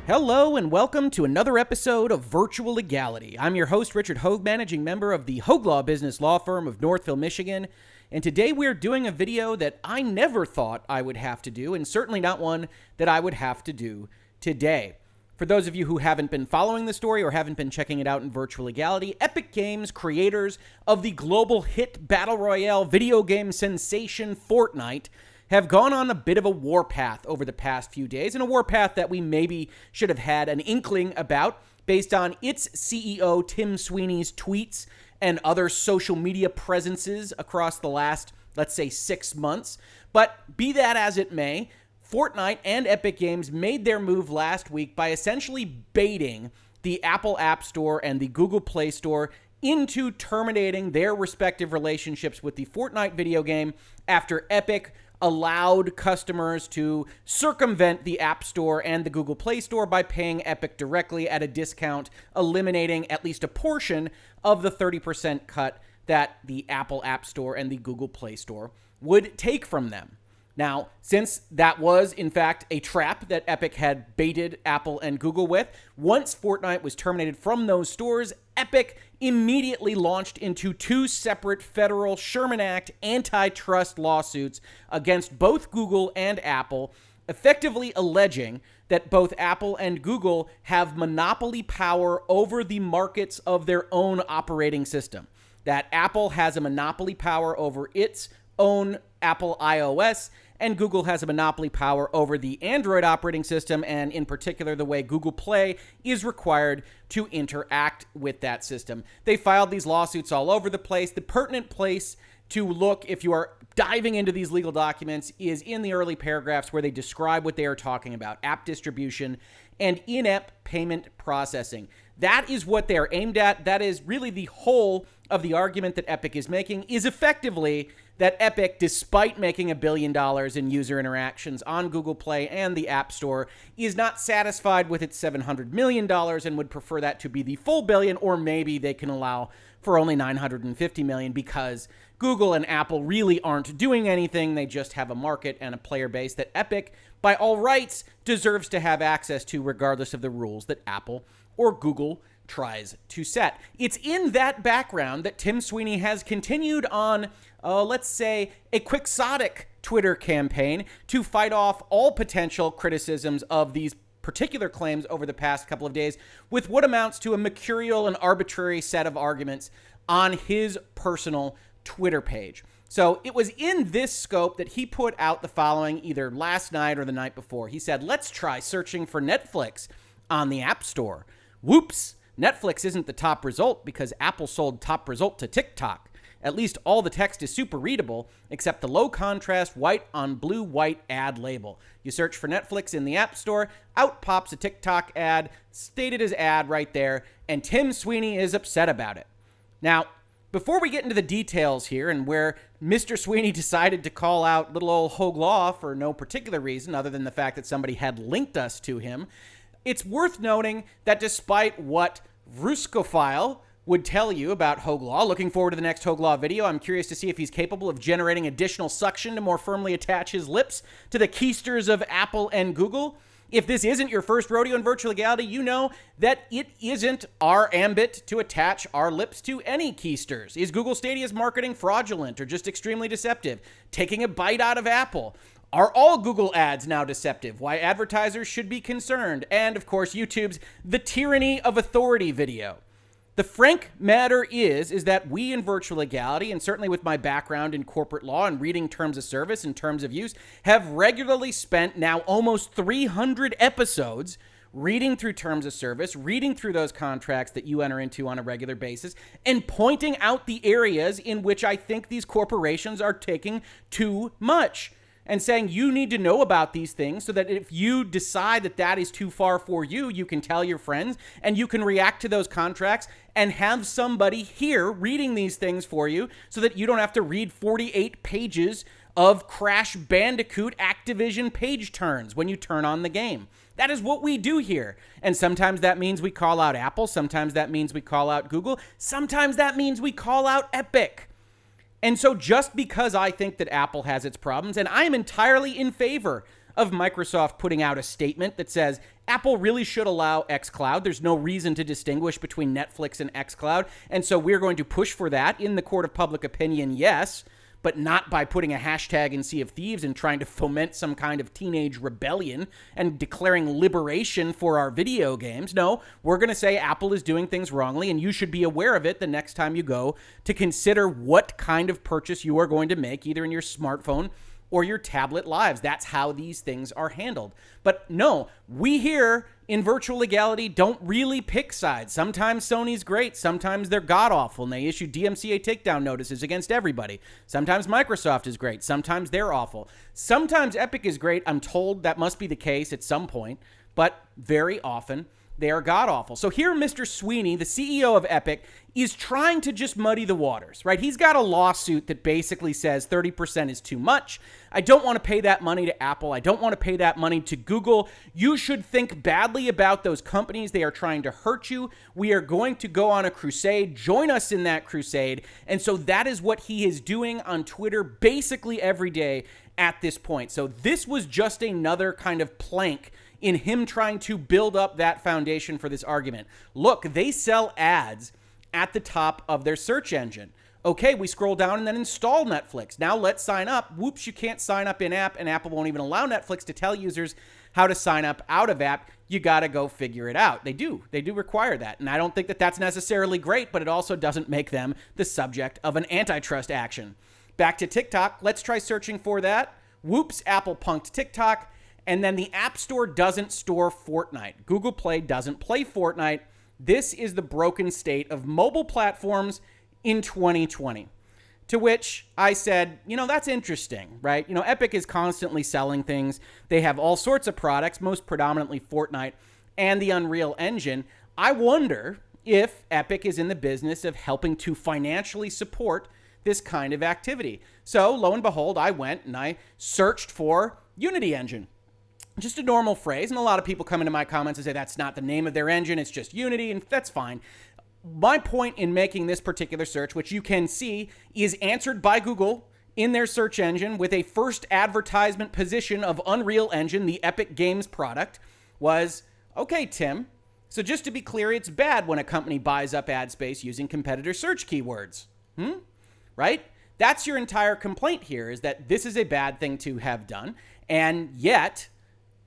Hello and welcome to another episode of Virtual Legality. I'm your host, Richard Hoeg, managing member of the Hoeg Law business law firm of Northville, Michigan. And today we're doing a video that I never thought I would have to do, and certainly not one that I would have to do today. For those of you who haven't been following the story or haven't been checking it out in Virtual Legality, Epic Games, creators of the global hit Battle Royale video game sensation Fortnite, have gone on a bit of a warpath over the past few days, and a warpath that we maybe should have had an inkling about based on its CEO Tim Sweeney's tweets and other social media presences across the last, let's say, 6 months. But be that as it may, Fortnite and Epic Games made their move last week by essentially baiting the Apple App Store and the Google Play Store into terminating their respective relationships with the Fortnite video game after Epic allowed customers to circumvent the App Store and the Google Play Store by paying Epic directly at a discount, eliminating at least a portion of the 30% cut that the Apple App Store and the Google Play Store would take from them. Now, since that was, in fact, a trap that Epic had baited Apple and Google with, once Fortnite was terminated from those stores, Epic immediately launched into 2 separate federal Sherman Act antitrust lawsuits against both Google and Apple, effectively alleging that both Apple and Google have monopoly power over the markets of their own operating system, that Apple has a monopoly power over its own Apple iOS, and Google has a monopoly power over the Android operating system, and in particular, the way Google Play is required to interact with that system. They filed these lawsuits all over the place. The pertinent place to look, if you are diving into these legal documents, is in the early paragraphs where they describe what they are talking about: app distribution and in-app payment processing. That is what they are aimed at. That is really the whole of the argument that Epic is making, is effectively that Epic, despite making $1 billion in user interactions on Google Play and the App Store, is not satisfied with its $700 million and would prefer that to be the full billion, or maybe they can allow for only $950 million because Google and Apple really aren't doing anything. They just have a market and a player base that Epic, by all rights, deserves to have access to regardless of the rules that Apple or Google tries to set. It's in that background that Tim Sweeney has continued on, let's say, a quixotic Twitter campaign to fight off all potential criticisms of these particular claims over the past couple of days with what amounts to a mercurial and arbitrary set of arguments on his personal Twitter page. So it was in this scope that he put out the following either last night or the night before. He said, "Let's try searching for Netflix on the App Store. Whoops, Netflix isn't the top result because Apple sold top result to TikTok. At least all the text is super readable, except the low contrast white on blue white ad label. You search for Netflix in the App Store, out pops a TikTok ad, stated as ad right there, and Tim Sweeney is upset about it." Now, before we get into the details here and where Mr. Sweeney decided to call out little old Hoeg Law for no particular reason other than the fact that somebody had linked us to him, it's worth noting that despite what Vruskophile would tell you about Hoeg Law, looking forward to the next Hoeg Law video. I'm curious to see if he's capable of generating additional suction to more firmly attach his lips to the keysters of Apple and Google. If this isn't your first rodeo in virtual legality, you know that it isn't our ambit to attach our lips to any keysters. Is Google Stadia's marketing fraudulent or just extremely deceptive? Taking a bite out of Apple? Are all Google ads now deceptive? Why advertisers should be concerned? And, of course, YouTube's The Tyranny of Authority video. The frank matter is that we in virtual legality, and certainly with my background in corporate law and reading terms of service and terms of use, have regularly spent now almost 300 episodes reading through terms of service, reading through those contracts that you enter into on a regular basis, and pointing out the areas in which I think these corporations are taking too much, and saying you need to know about these things so that if you decide that that is too far for you, you can tell your friends and you can react to those contracts and have somebody here reading these things for you so that you don't have to read 48 pages of Crash Bandicoot Activision page turns when you turn on the game. That is what we do here. And sometimes that means we call out Apple. Sometimes that means we call out Google. Sometimes that means we call out Epic. And so just because I think that Apple has its problems, and I am entirely in favor of Microsoft putting out a statement that says Apple really should allow xCloud. There's no reason to distinguish between Netflix and xCloud. And so we're going to push for that in the court of public opinion, yes, but not by putting a hashtag in Sea of Thieves and trying to foment some kind of teenage rebellion and declaring liberation for our video games. No, we're going to say Apple is doing things wrongly, and you should be aware of it the next time you go to consider what kind of purchase you are going to make, either in your smartphone or your tablet lives. That's how these things are handled. But no, we here in virtual legality don't really pick sides. Sometimes Sony's great. Sometimes they're god-awful, and they issue DMCA takedown notices against everybody. Sometimes Microsoft is great. Sometimes they're awful. Sometimes Epic is great. I'm told that must be the case at some point, but very often they are god-awful. So here Mr. Sweeney, the CEO of Epic, is trying to just muddy the waters, right? He's got a lawsuit that basically says 30% is too much. I don't want to pay that money to Apple. I don't want to pay that money to Google. You should think badly about those companies. They are trying to hurt you. We are going to go on a crusade. Join us in that crusade. And so that is what he is doing on Twitter basically every day at this point. So this was just another kind of plank in him trying to build up that foundation for this argument. Look, they sell ads at the top of their search engine. Okay, we scroll down and then install Netflix. Now let's sign up. Whoops, you can't sign up in-app, and Apple won't even allow Netflix to tell users how to sign up out of app. You got to go figure it out. They do require that. And I don't think that that's necessarily great, but it also doesn't make them the subject of an antitrust action. Back to TikTok. Let's try searching for that. Whoops, Apple punked TikTok. And then the App Store doesn't store Fortnite. Google Play doesn't play Fortnite. This is the broken state of mobile platforms in 2020. To which I said, that's interesting, right? Epic is constantly selling things. They have all sorts of products, most predominantly Fortnite and the Unreal Engine. I wonder if Epic is in the business of helping to financially support this kind of activity. So lo and behold, I went and I searched for Unity Engine. Just a normal phrase, and a lot of people come into my comments and say that's not the name of their engine, it's just Unity, and that's fine. My point in making this particular search, which you can see, is answered by Google in their search engine with a first advertisement position of Unreal Engine, the Epic Games product, was, okay, Tim, so just to be clear, it's bad when a company buys up ad space using competitor search keywords. Right? That's your entire complaint here, is that this is a bad thing to have done, and yet,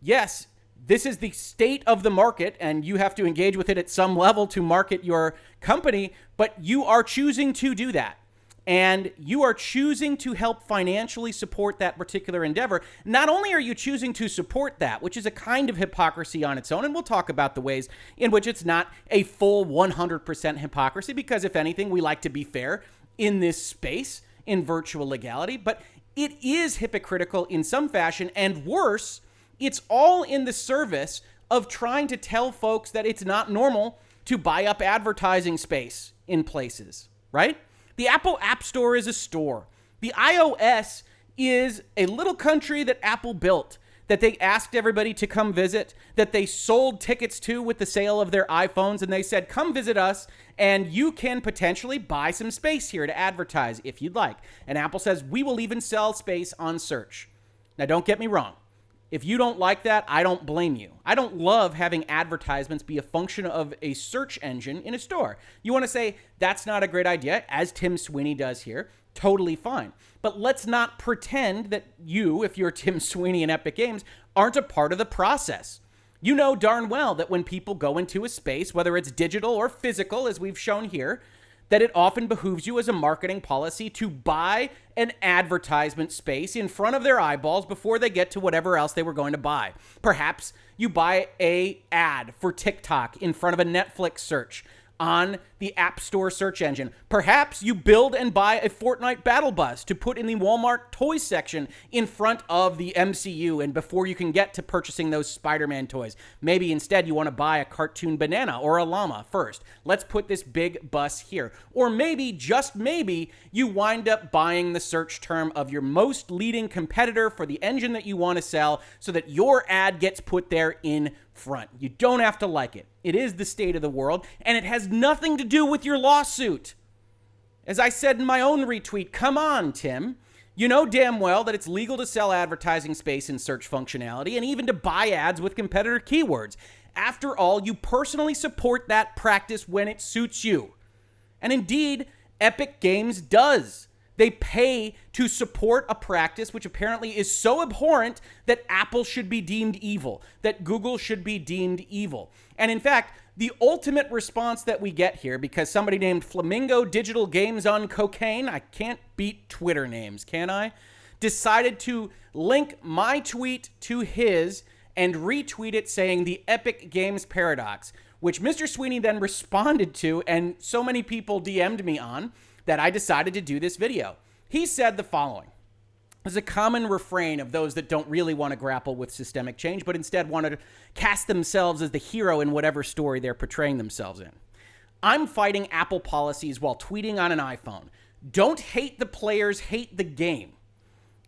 yes, this is the state of the market, and you have to engage with it at some level to market your company, but you are choosing to do that. And you are choosing to help financially support that particular endeavor. Not only are you choosing to support that, which is a kind of hypocrisy on its own, and we'll talk about the ways in which it's not a full 100% hypocrisy, because if anything, we like to be fair in this space, in virtual legality, but it is hypocritical in some fashion, and worse, it's all in the service of trying to tell folks that it's not normal to buy up advertising space in places, right? The Apple App Store is a store. The iOS is a little country that Apple built, that they asked everybody to come visit, that they sold tickets to with the sale of their iPhones, and they said, come visit us, and you can potentially buy some space here to advertise if you'd like. And Apple says, we will even sell space on search. Now, don't get me wrong. If you don't like that, I don't blame you. I don't love having advertisements be a function of a search engine in a store. You want to say that's not a great idea, as Tim Sweeney does here, totally fine. But let's not pretend that you, if you're Tim Sweeney in Epic Games, aren't a part of the process. You know darn well that when people go into a space, whether it's digital or physical, as we've shown here, that it often behooves you as a marketing policy to buy an advertisement space in front of their eyeballs before they get to whatever else they were going to buy. Perhaps you buy an ad for TikTok in front of a Netflix search on the App Store search engine. Perhaps you build and buy a Fortnite battle bus to put in the Walmart toys section in front of the MCU and before you can get to purchasing those Spider-Man toys. Maybe instead you want to buy a cartoon banana or a llama first. Let's put this big bus here. Or maybe, just maybe, you wind up buying the search term of your most leading competitor for the engine that you want to sell so that your ad gets put there in front. You don't have to like it. It is the state of the world, and it has nothing to do with your lawsuit. As I said in my own retweet, come on, Tim. You know damn well that it's legal to sell advertising space in search functionality and even to buy ads with competitor keywords. After all, you personally support that practice when it suits you. And indeed, Epic Games does. They pay to support a practice which apparently is so abhorrent that Apple should be deemed evil, that Google should be deemed evil. And in fact, the ultimate response that we get here, because somebody named Flamingo Digital Games on Cocaine, I can't beat Twitter names, can I? Decided to link my tweet to his and retweet it saying the Epic Games Paradox, which Mr. Sweeney then responded to, and so many people DM'd me on, that I decided to do this video. He said the following. There's a common refrain of those that don't really want to grapple with systemic change, but instead want to cast themselves as the hero in whatever story they're portraying themselves in. I'm fighting Apple policies while tweeting on an iPhone. Don't hate the players, hate the game.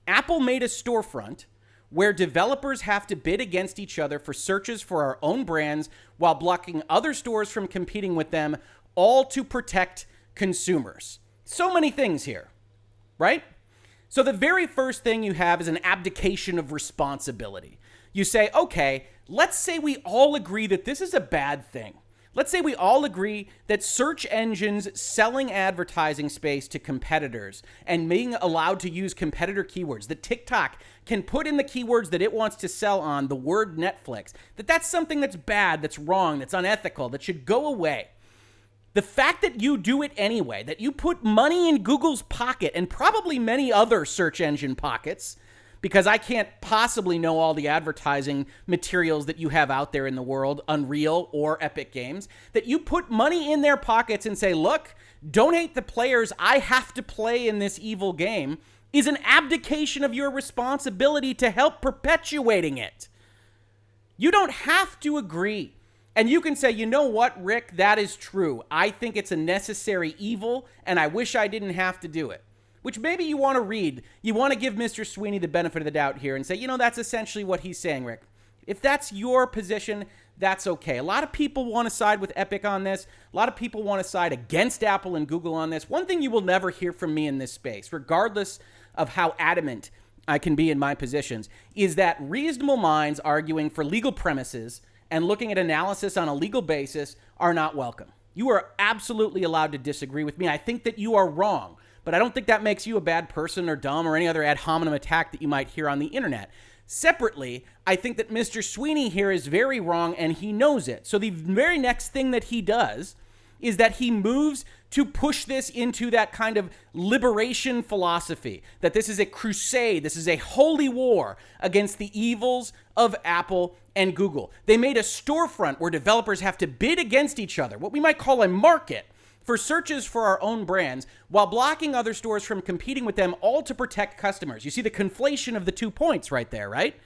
Apple made a storefront where developers have to bid against each other for searches for our own brands while blocking other stores from competing with them, all to protect consumers. So many things here, right? So the very first thing you have is an abdication of responsibility. You say, okay, let's say we all agree that this is a bad thing. Let's say we all agree that search engines selling advertising space to competitors and being allowed to use competitor keywords, that TikTok can put in the keywords that it wants to sell on the word Netflix, that's something that's bad, that's wrong, that's unethical, that should go away. The fact that you do it anyway, that you put money in Google's pocket and probably many other search engine pockets, because I can't possibly know all the advertising materials that you have out there in the world, Unreal or Epic Games, that you put money in their pockets and say, look, don't hate the players, I have to play in this evil game, is an abdication of your responsibility to help perpetuating it. You don't have to agree. And you can say, you know what, Rick, that is true. I think it's a necessary evil, and I wish I didn't have to do it. Which maybe you want to read. You want to give Mr. Sweeney the benefit of the doubt here and say, you know, that's essentially what he's saying, Rick. If that's your position, that's okay. A lot of people want to side with Epic on this. A lot of people want to side against Apple and Google on this. One thing you will never hear from me in this space, regardless of how adamant I can be in my positions, is that reasonable minds arguing for legal premises and looking at analysis on a legal basis are not welcome. You are absolutely allowed to disagree with me. I think that you are wrong, but I don't think that makes you a bad person or dumb or any other ad hominem attack that you might hear on the internet. Separately, I think that Mr. Sweeney here is very wrong and he knows it. So the very next thing that he does is that he moves to push this into that kind of liberation philosophy, that this is a crusade, this is a holy war against the evils of Apple and Google. They made a storefront where developers have to bid against each other, what we might call a market, for searches for our own brands, while blocking other stores from competing with them, all to protect customers. You see the conflation of the 2 points right there, right?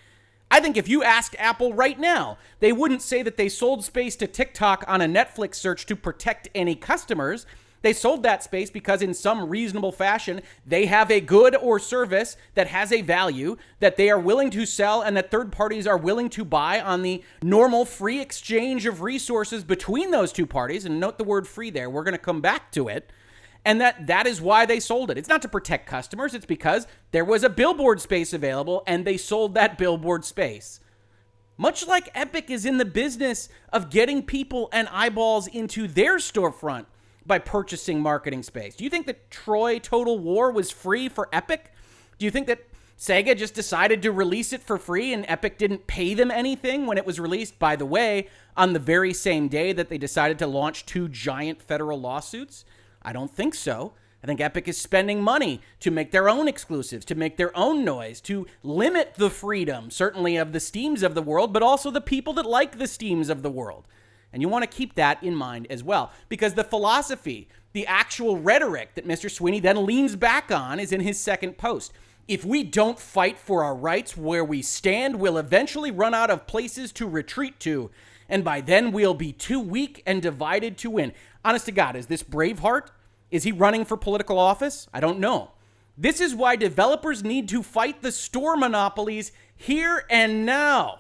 I think if you asked Apple right now, they wouldn't say that they sold space to TikTok on a Netflix search to protect any customers. They sold that space because in some reasonable fashion, they have a good or service that has a value that they are willing to sell and that third parties are willing to buy on the normal free exchange of resources between those two parties. And note the word free there. We're going to come back to it. And that is why they sold it. It's not to protect customers. It's because there was a billboard space available and they sold that billboard space. Much like Epic is in the business of getting people and eyeballs into their storefront by purchasing marketing space. Do you think that Troy Total War was free for Epic? Do you think that Sega just decided to release it for free and Epic didn't pay them anything when it was released, by the way, on the very same day that they decided to launch 2 giant federal lawsuits? I don't think so. I think Epic is spending money to make their own exclusives, to make their own noise, to limit the freedom, certainly of the Steams of the world, but also the people that like the Steams of the world. And you want to keep that in mind as well, because the philosophy, the actual rhetoric that Mr. Sweeney then leans back on is in his second post. If we don't fight for our rights where we stand, we'll eventually run out of places to retreat to, and by then we'll be too weak and divided to win. Honest to God, is this Braveheart? Is he running for political office? I don't know. This is why developers need to fight the store monopolies here and now.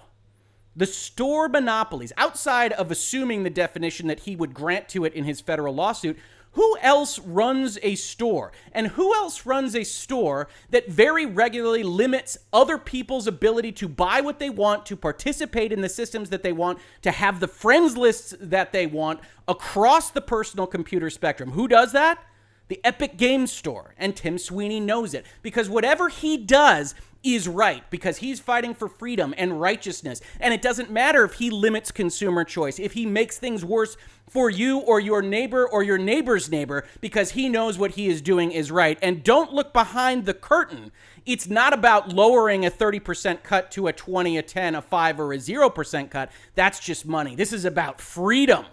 The store monopolies, outside of assuming the definition that he would grant to it in his federal lawsuit, who else runs a store? And who else runs a store that very regularly limits other people's ability to buy what they want, to participate in the systems that they want, to have the friends lists that they want across the personal computer spectrum? Who does that? The Epic Games Store. And Tim Sweeney knows it, because whatever he does is right, because he's fighting for freedom and righteousness. And it doesn't matter if he limits consumer choice, if he makes things worse for you or your neighbor or your neighbor's neighbor, because he knows what he is doing is right. And don't look behind the curtain. It's not about lowering a 30% cut to a 20, a 10, a 5, or a 0% cut. That's just money. This is about freedom.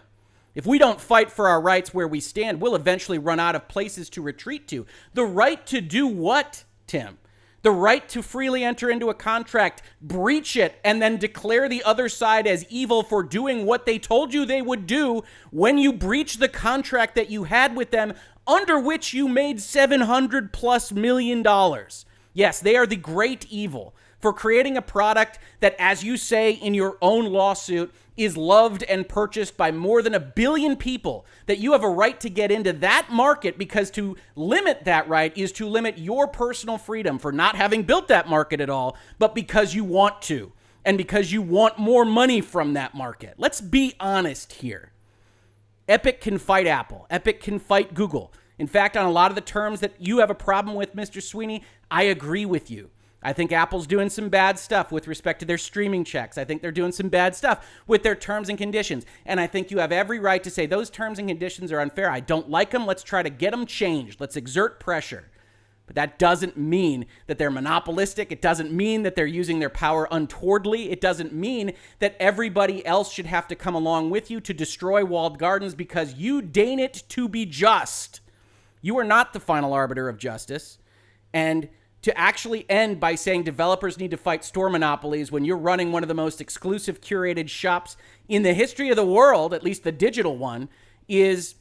If we don't fight for our rights where we stand, we'll eventually run out of places to retreat to. The right to do what, Tim? The right to freely enter into a contract, breach it, and then declare the other side as evil for doing what they told you they would do when you breach the contract that you had with them, under which you made $700+ million. Yes, they are the great evil for creating a product that, as you say in your own lawsuit, is loved and purchased by more than 1 billion people, that you have a right to get into that market, because to limit that right is to limit your personal freedom for not having built that market at all, but because you want to, and because you want more money from that market. Let's be honest here. Epic can fight Apple. Epic can fight Google. In fact, on a lot of the terms that you have a problem with, Mr. Sweeney, I agree with you. I think Apple's doing some bad stuff with respect to their streaming checks. I think they're doing some bad stuff with their terms and conditions. And I think you have every right to say those terms and conditions are unfair. I don't like them. Let's try to get them changed. Let's exert pressure. But that doesn't mean that they're monopolistic. It doesn't mean that they're using their power untowardly. It doesn't mean that everybody else should have to come along with you to destroy walled gardens because you deign it to be just. You are not the final arbiter of justice. And to actually end by saying developers need to fight store monopolies when you're running one of the most exclusive curated shops in the history of the world, at least the digital one, is,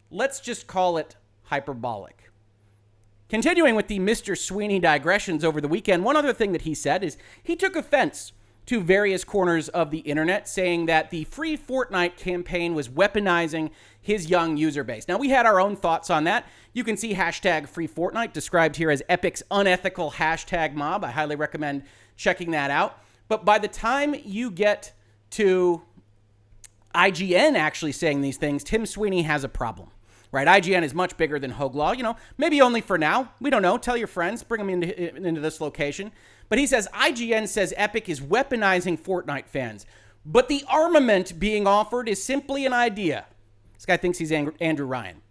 let's just call it hyperbolic. Continuing with the Mr. Sweeney digressions over the weekend, one other thing that he said is he took offense to various corners of the internet, saying that the Free Fortnite campaign was weaponizing his young user base. Now, we had our own thoughts on that. You can see hashtag Free Fortnite described here as Epic's unethical hashtag mob. I highly recommend checking that out. But by the time you get to IGN actually saying these things, Tim Sweeney has a problem. Right, IGN is much bigger than Hoeg Law, maybe only for now. We don't know. Tell your friends, bring them into this location. But he says IGN says Epic is weaponizing Fortnite fans. But the armament being offered is simply an idea. This guy thinks he's Andrew Ryan.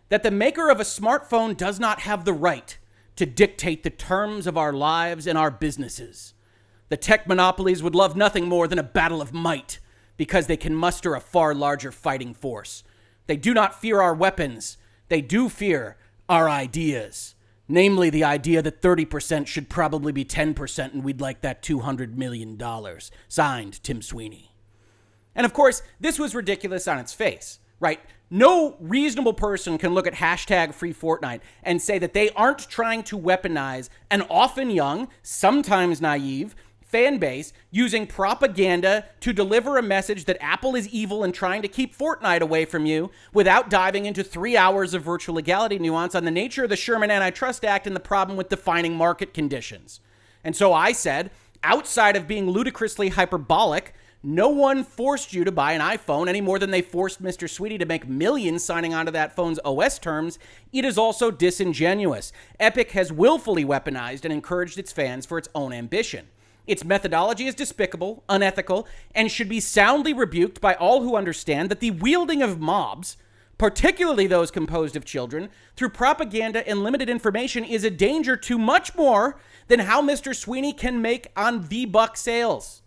That the maker of a smartphone does not have the right to dictate the terms of our lives and our businesses. The tech monopolies would love nothing more than a battle of might because they can muster a far larger fighting force. They do not fear our weapons. They do fear our ideas. Namely, the idea that 30% should probably be 10% and we'd like that $200 million. Signed, Tim Sweeney. And of course, this was ridiculous on its face, right? No reasonable person can look at hashtag Free Fortnite and say that they aren't trying to weaponize an often young, sometimes naive, fan base using propaganda to deliver a message that Apple is evil and trying to keep Fortnite away from you without diving into 3 hours of virtual legality nuance on the nature of the Sherman Antitrust Act and the problem with defining market conditions. And so I said, outside of being ludicrously hyperbolic, no one forced you to buy an iPhone any more than they forced Mr. Sweeney to make millions signing onto that phone's OS terms. It is also disingenuous. Epic has willfully weaponized and encouraged its fans for its own ambition. Its methodology is despicable, unethical, and should be soundly rebuked by all who understand that the wielding of mobs, particularly those composed of children, through propaganda and limited information is a danger to much more than how Mr. Sweeney can make on V-Buck sales.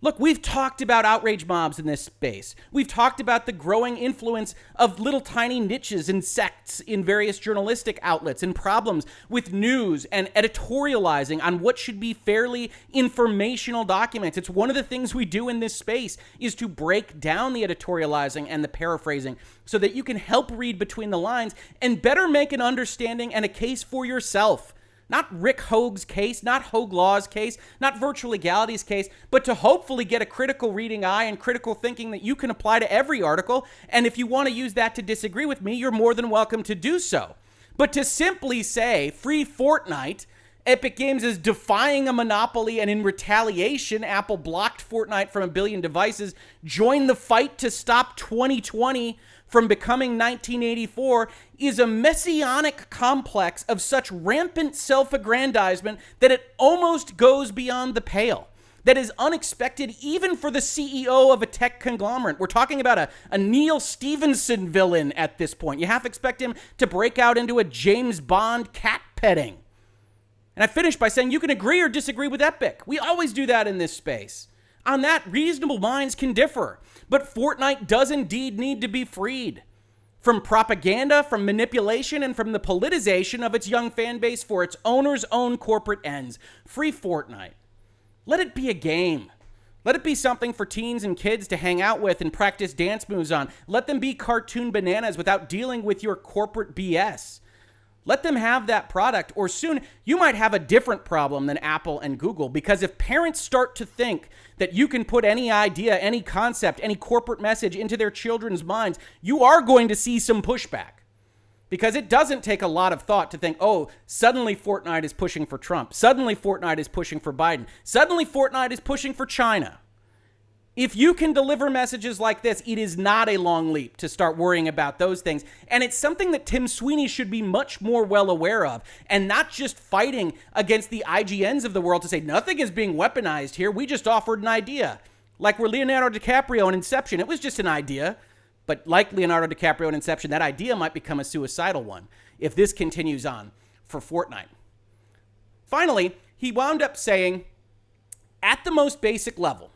Look, we've talked about outrage mobs in this space. We've talked about the growing influence of little tiny niches and sects in various journalistic outlets and problems with news and editorializing on what should be fairly informational documents. It's one of the things we do in this space is to break down the editorializing and the paraphrasing so that you can help read between the lines and better make an understanding and a case for yourself Not Rick Hoeg's case, not Hoeg Law's case, not virtual legality's case, but to hopefully get a critical reading eye and critical thinking that you can apply to every article. And if you want to use that to disagree with me, you're more than welcome to do so. But to simply say free Fortnite, Epic Games is defying a monopoly, and in retaliation, Apple blocked Fortnite from 1 billion devices, joined the fight to stop 2020 from becoming 1984, is a messianic complex of such rampant self-aggrandizement that it almost goes beyond the pale. That is unexpected even for the CEO of a tech conglomerate. We're talking about a Neil Stephenson villain at this point. You half expect him to break out into a James Bond cat petting. And I finish by saying you can agree or disagree with Epic. We always do that in this space. On that, reasonable minds can differ. But Fortnite does indeed need to be freed from propaganda, from manipulation, and from the politicization of its young fan base for its owner's own corporate ends. Free Fortnite. Let it be a game. Let it be something for teens and kids to hang out with and practice dance moves on. Let them be cartoon bananas without dealing with your corporate BS. Let them have that product, or soon you might have a different problem than Apple and Google, because if parents start to think that you can put any idea, any concept, any corporate message into their children's minds, you are going to see some pushback. Because it doesn't take a lot of thought to think, oh, suddenly Fortnite is pushing for Trump. Suddenly Fortnite is pushing for Biden. Suddenly Fortnite is pushing for China. If you can deliver messages like this, it is not a long leap to start worrying about those things. And it's something that Tim Sweeney should be much more well aware of, and not just fighting against the IGNs of the world to say nothing is being weaponized here. We just offered an idea. Like we're Leonardo DiCaprio in Inception. It was just an idea. But like Leonardo DiCaprio in Inception, that idea might become a suicidal one if this continues on for Fortnite. Finally, he wound up saying, at the most basic level,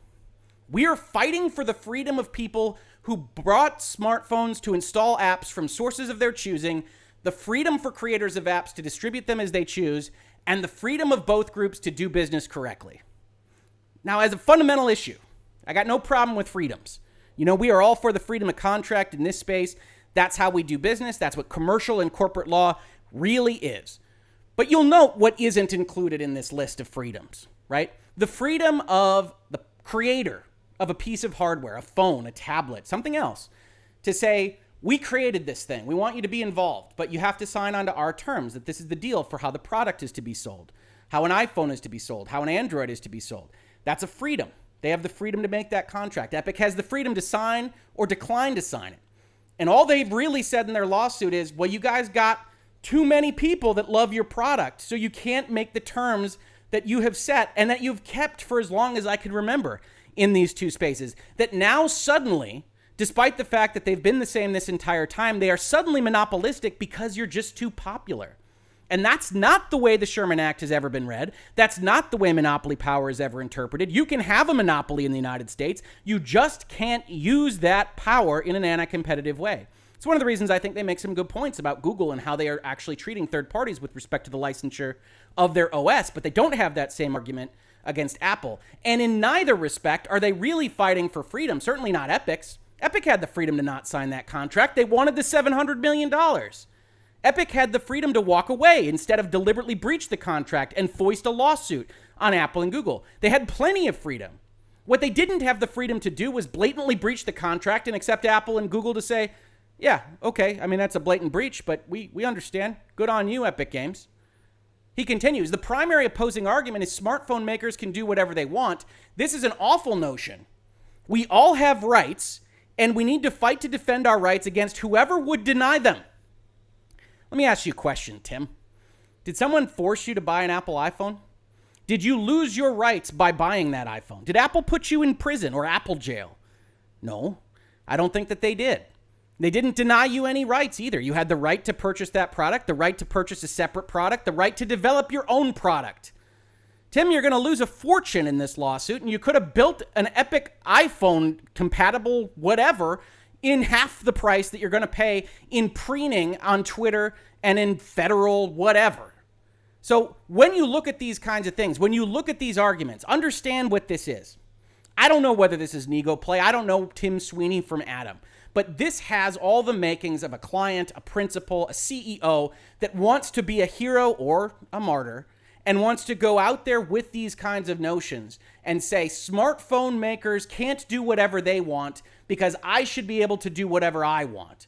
we are fighting for the freedom of people who brought smartphones to install apps from sources of their choosing, the freedom for creators of apps to distribute them as they choose, and the freedom of both groups to do business correctly. Now, as a fundamental issue, I got no problem with freedoms. You know, we are all for the freedom of contract in this space. That's how we do business. That's what commercial and corporate law really is. But you'll note what isn't included in this list of freedoms, right? The freedom of the creator of a piece of hardware, a phone, a tablet, something else, to say, we created this thing. We want you to be involved, but you have to sign on to our terms, that this is the deal for how the product is to be sold, how an iPhone is to be sold, how an Android is to be sold. That's a freedom. They have the freedom to make that contract. Epic has the freedom to sign or decline to sign it. And all they've really said in their lawsuit is, well, you guys got too many people that love your product, so you can't make the terms that you have set and that you've kept for as long as I can remember in these two spaces. That now suddenly, despite the fact that they've been the same this entire time, they are suddenly monopolistic because you're just too popular. And that's not the way the Sherman Act has ever been read. That's not the way monopoly power is ever interpreted. You can have a monopoly in the United States. You just can't use that power in an anti-competitive way. It's one of the reasons I think they make some good points about Google and how they are actually treating third parties with respect to the licensure of their OS, but they don't have that same argument against Apple. And in neither respect are they really fighting for freedom. Certainly not Epic's. Epic had the freedom to not sign that contract. They wanted the $700 million. Epic had the freedom to walk away instead of deliberately breach the contract and foist a lawsuit on Apple and Google. They had plenty of freedom. What they didn't have the freedom to do was blatantly breach the contract and accept Apple and Google to say, yeah, okay, I mean, that's a blatant breach, but we understand. Good on you, Epic Games. He continues, the primary opposing argument is smartphone makers can do whatever they want. This is an awful notion. We all have rights, and we need to fight to defend our rights against whoever would deny them. Let me ask you a question, Tim. Did someone force you to buy an Apple iPhone? Did you lose your rights by buying that iPhone? Did Apple put you in prison or Apple jail? No, I don't think that they did. They didn't deny you any rights either. You had the right to purchase that product, the right to purchase a separate product, the right to develop your own product. Tim, you're going to lose a fortune in this lawsuit, and you could have built an Epic iPhone compatible whatever in half the price that you're going to pay in preening on Twitter and in federal whatever. So when you look at these kinds of things, when you look at these arguments, understand what this is. I don't know whether this is an ego play. I don't know Tim Sweeney from Adam. But this has all the makings of a client, a principal, a CEO that wants to be a hero or a martyr and wants to go out there with these kinds of notions and say smartphone makers can't do whatever they want because I should be able to do whatever I want.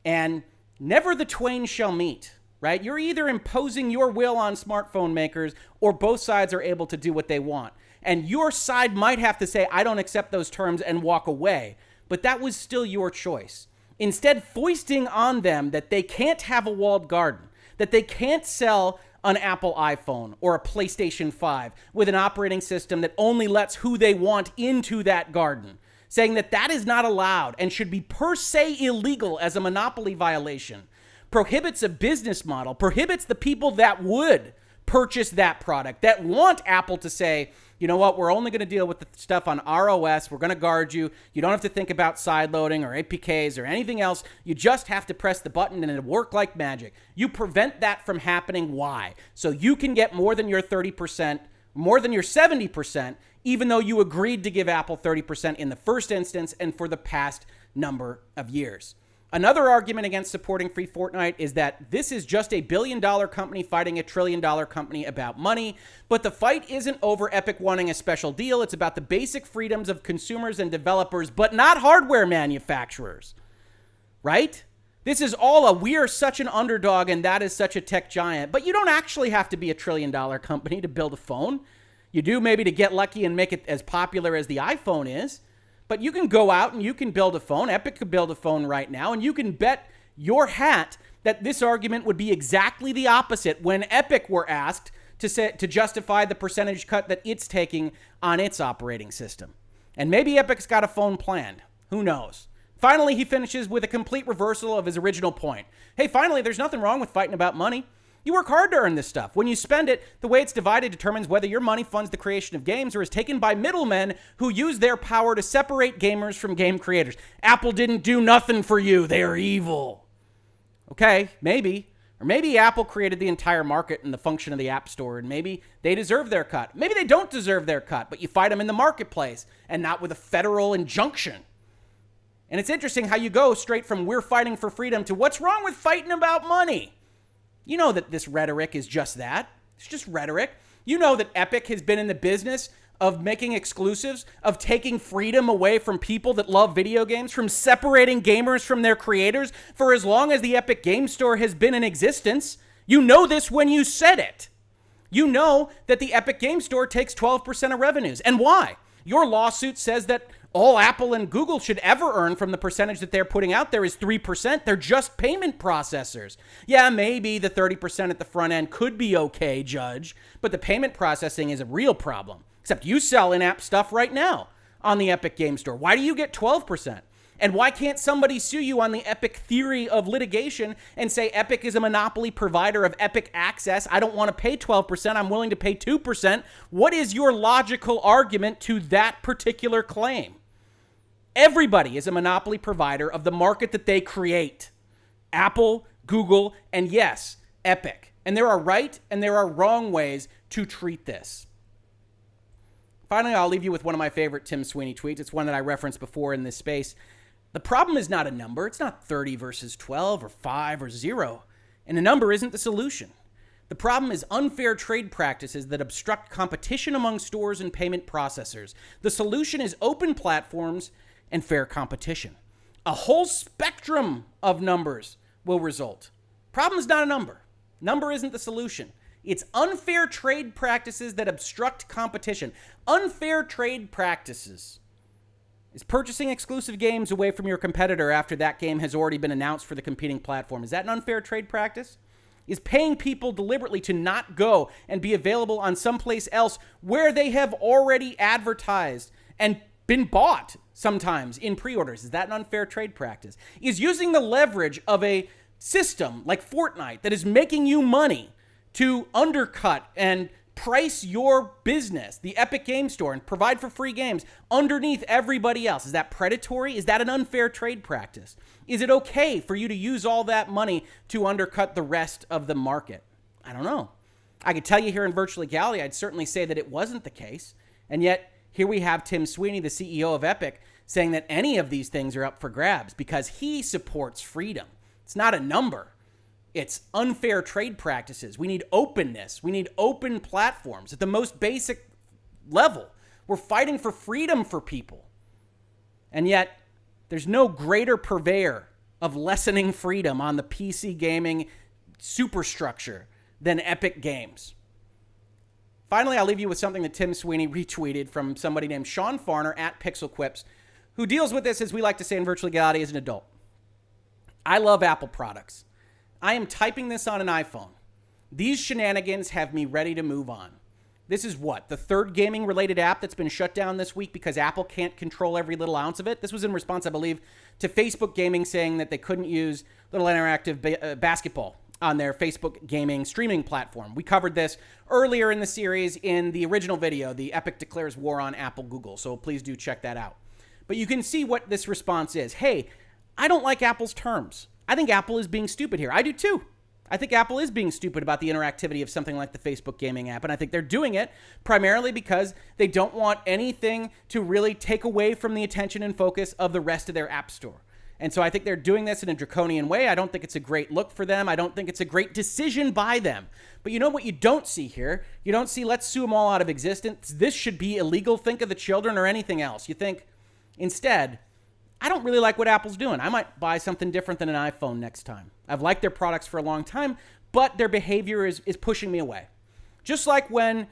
And never the twain shall meet, right? You're either imposing your will on smartphone makers or both sides are able to do what they want. And your side might have to say, I don't accept those terms and walk away. But that was still your choice. Instead, foisting on them that they can't have a walled garden, that they can't sell an Apple iPhone or a PlayStation 5 with an operating system that only lets who they want into that garden, saying that that is not allowed and should be per se illegal as a monopoly violation, prohibits a business model, prohibits the people that would purchase that product, that want Apple to say, you know what, we're only going to deal with the stuff on our OS. We're going to guard you. You don't have to think about sideloading or APKs or anything else. You just have to press the button and it'll work like magic. You prevent that from happening. Why? So you can get more than your 30%, more than your 70%, even though you agreed to give Apple 30% in the first instance and for the past number of years. Another argument against supporting free Fortnite is that this is just a billion-dollar company fighting a trillion-dollar company about money, but the fight isn't over Epic wanting a special deal. It's about the basic freedoms of consumers and developers, but not hardware manufacturers, right? This is all a we are such an underdog and that is such a tech giant, but you don't actually have to be a trillion-dollar company to build a phone. You do maybe to get lucky and make it as popular as the iPhone is. But you can go out and you can build a phone. Epic could build a phone right now, and you can bet your hat that this argument would be exactly the opposite when Epic were asked to justify the percentage cut that it's taking on its operating system. And maybe Epic's got a phone planned. Who knows? Finally, he finishes with a complete reversal of his original point. Hey, finally, there's nothing wrong with fighting about money. You work hard to earn this stuff. When you spend it, the way it's divided determines whether your money funds the creation of games or is taken by middlemen who use their power to separate gamers from game creators. Apple didn't do nothing for you. They are evil. Okay, maybe. Or maybe Apple created the entire market and the function of the App Store, and maybe they deserve their cut. Maybe they don't deserve their cut, but you fight them in the marketplace and not with a federal injunction. And it's interesting how you go straight from we're fighting for freedom to what's wrong with fighting about money. You know that this rhetoric is just that. It's just rhetoric. You know that Epic has been in the business of making exclusives, of taking freedom away from people that love video games, from separating gamers from their creators for as long as the Epic Game Store has been in existence. You know this when you said it. You know that the Epic Game Store takes 12% of revenues. And why? Your lawsuit says that all Apple and Google should ever earn from the percentage that they're putting out there is 3%. They're just payment processors. Yeah, maybe the 30% at the front end could be okay, Judge, but the payment processing is a real problem. Except you sell in-app stuff right now on the Epic Game Store. Why do you get 12%? And why can't somebody sue you on the Epic theory of litigation and say Epic is a monopoly provider of Epic access? I don't want to pay 12%. I'm willing to pay 2%. What is your logical argument to that particular claim? Everybody is a monopoly provider of the market that they create. Apple, Google, and yes, Epic. And there are right and there are wrong ways to treat this. Finally, I'll leave you with one of my favorite Tim Sweeney tweets. It's one that I referenced before in this space. The problem is not a number. It's not 30 versus 12 or 5 or 0. And a number isn't the solution. The problem is unfair trade practices that obstruct competition among stores and payment processors. The solution is open platforms and fair competition. A whole spectrum of numbers will result. Problem is not a number. Number isn't the solution. It's unfair trade practices that obstruct competition. Unfair trade practices is purchasing exclusive games away from your competitor after that game has already been announced for the competing platform. Is that an unfair trade practice? Is paying people deliberately to not go and be available on someplace else where they have already advertised and been bought sometimes in pre-orders? Is that an unfair trade practice? Is using the leverage of a system like Fortnite that is making you money to undercut and price your business, the Epic Game Store, and provide for free games underneath everybody else? Is that predatory? Is that an unfair trade practice? Is it okay for you to use all that money to undercut the rest of the market? I don't know. I could tell you here in Virtual Legality, I'd certainly say that it wasn't the case. And yet, here we have Tim Sweeney, the CEO of Epic, saying that any of these things are up for grabs because he supports freedom. It's not a number. It's unfair trade practices. We need openness. We need open platforms at the most basic level. We're fighting for freedom for people. And yet, there's no greater purveyor of lessening freedom on the PC gaming superstructure than Epic Games. Finally, I'll leave you with something that Tim Sweeney retweeted from somebody named Sean Farner at PixelQuips, who deals with this, as we like to say in Virtual Legality, as an adult. I love Apple products. I am typing this on an iPhone. These shenanigans have me ready to move on. This is what? The third gaming-related app that's been shut down this week because Apple can't control every little ounce of it. This was in response, I believe, to Facebook Gaming saying that they couldn't use little interactive basketball on their Facebook gaming streaming platform. We covered this earlier in the series in the original video, the Epic Declares War on Apple Google, so please do check that out. But you can see what this response is. Hey, I don't like Apple's terms. I think Apple is being stupid here. I do too. I think Apple is being stupid about the interactivity of something like the Facebook gaming app, and I think they're doing it primarily because they don't want anything to really take away from the attention and focus of the rest of their app store. And so I think they're doing this in a draconian way. I don't think it's a great look for them. I don't think it's a great decision by them. But you know what you don't see here? You don't see, let's sue them all out of existence. This should be illegal. Think of the children or anything else. You think, instead, I don't really like what Apple's doing. I might buy something different than an iPhone next time. I've liked their products for a long time, but their behavior is pushing me away. Just like when,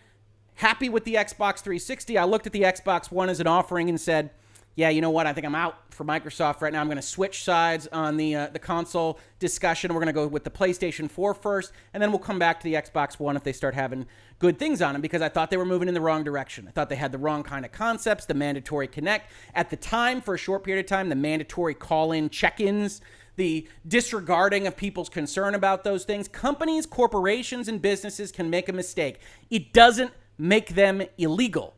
happy with the Xbox 360, I looked at the Xbox One as an offering and said, yeah, you know what? I think I'm out for Microsoft right now. I'm going to switch sides on the console discussion. We're going to go with the PlayStation 4 first, and then we'll come back to the Xbox One if they start having good things on them, because I thought they were moving in the wrong direction. I thought they had the wrong kind of concepts, the mandatory connect. At the time, for a short period of time, the mandatory call-in check-ins, the disregarding of people's concern about those things. Companies, corporations, and businesses can make a mistake. It doesn't make them illegal.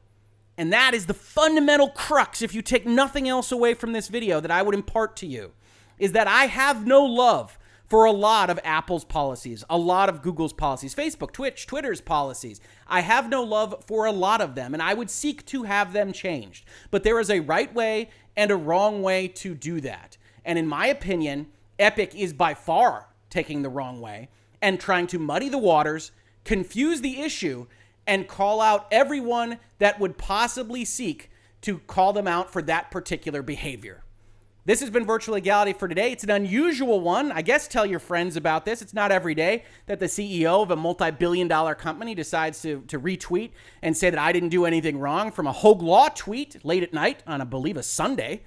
And that is the fundamental crux, if you take nothing else away from this video, that I would impart to you, is that I have no love for a lot of Apple's policies, a lot of Google's policies, Facebook, Twitch, Twitter's policies. I have no love for a lot of them, and I would seek to have them changed. But there is a right way and a wrong way to do that. And in my opinion, Epic is by far taking the wrong way and trying to muddy the waters, confuse the issue, and call out everyone that would possibly seek to call them out for that particular behavior. This has been Virtual Legality for today. It's an unusual one. I guess tell your friends about this. It's not every day that the CEO of a multi-billion-dollar company decides to retweet and say that I didn't do anything wrong from a Hoeg Law tweet late at night on, I believe, a Sunday.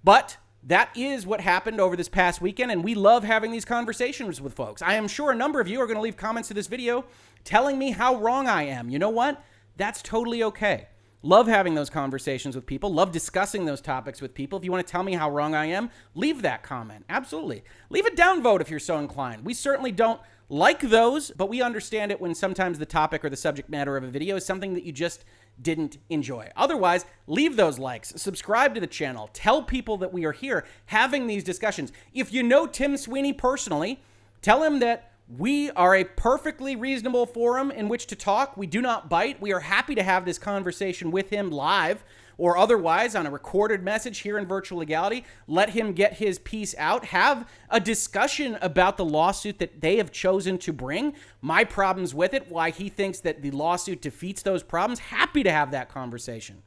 But that is what happened over this past weekend, and we love having these conversations with folks. I am sure a number of you are going to leave comments to this video telling me how wrong I am. You know what? That's totally okay. Love having those conversations with people. Love discussing those topics with people. If you want to tell me how wrong I am, leave that comment. Absolutely. Leave a downvote if you're so inclined. We certainly don't like those, but we understand it when sometimes the topic or the subject matter of a video is something that you just didn't enjoy. Otherwise, leave those likes, subscribe to the channel, tell people that we are here having these discussions. If you know Tim Sweeney personally, tell him that we are a perfectly reasonable forum in which to talk. We do not bite. We are happy to have this conversation with him live or otherwise on a recorded message here in Virtual Legality. Let him get his piece out. Have a discussion about the lawsuit that they have chosen to bring, my problems with it, why he thinks that the lawsuit defeats those problems. Happy to have that conversation.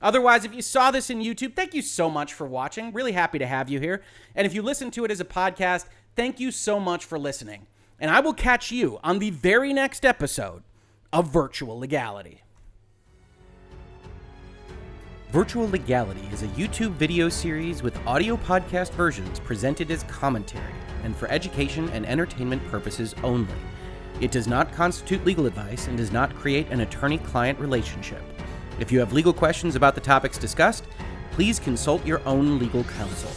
Otherwise, if you saw this in YouTube, thank you so much for watching. Really happy to have you here. And if you listen to it as a podcast, thank you so much for listening. And I will catch you on the very next episode of Virtual Legality. Virtual Legality is a YouTube video series with audio podcast versions presented as commentary and for education and entertainment purposes only. It does not constitute legal advice and does not create an attorney-client relationship. If you have legal questions about the topics discussed, please consult your own legal counsel.